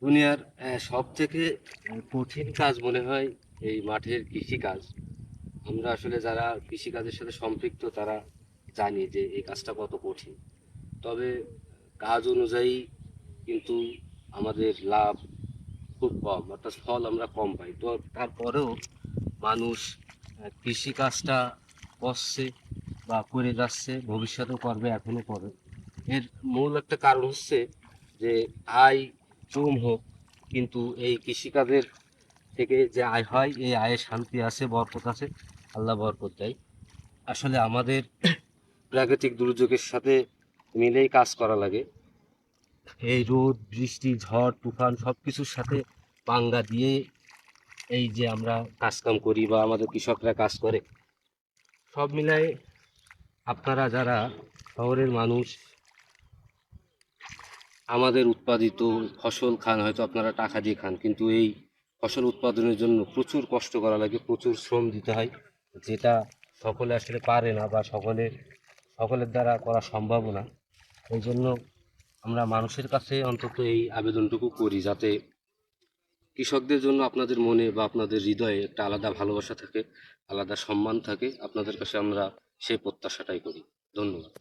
দুনিয়ার সব থেকে কঠিন কাজ মনে হয় এই মাঠের কৃষিকাজ। আমরা আসলে যারা কৃষিকাজের সাথে সম্পৃক্ত তারা জানি যে এই কাজটা কত কঠিন। তবে কাজ অনুযায়ী কিন্তু আমাদের লাভ খুব কম, অর্থাৎ ফল আমরা কম পাই। তো তারপরেও মানুষ কৃষিকাজটা করছে বা করে যাচ্ছে, ভবিষ্যতেও করবে, এখনো করে। এর মূল একটা কারণ হচ্ছে যে আয় কম হোক, কিন্তু এই কৃষিকাজের থেকে যে আয় হয় এই আয়ে শান্তি আছে, বরকত আছে, আল্লাহ বরকত দেয়। আসলে আমাদের প্রাকৃতিক দুর্যোগের সাথে মিলেই কাজ করা লাগে। এই রোদ বৃষ্টি ঝড় তুফান সব কিছুর সাথে পাঙ্গা দিয়ে এই যে আমরা কাজকাম করি বা আমাদের কৃষকরা কাজ করে, সব মিলায়ে আপনারা যারা শহরের মানুষ আমাদের উৎপাদিত ফসল খান, হয়তো আপনারা টাকা দিয়ে খান, কিন্তু এই ফসল উৎপাদনের জন্য প্রচুর কষ্ট করা লাগে, প্রচুর শ্রম দিতে হয়, যেটা সকলে আসলে পারে না বা সকলের দ্বারা করা সম্ভব না। এই জন্য আমরা মানুষের কাছে অন্তত এই আবেদনটুকু করি, যাতে কৃষকদের জন্য আপনাদের মনে বা আপনাদের হৃদয়ে একটা আলাদা ভালোবাসা থাকে, আলাদা সম্মান থাকে। আপনাদের কাছে আমরা সেই প্রত্যাশাটাই করি। ধন্যবাদ।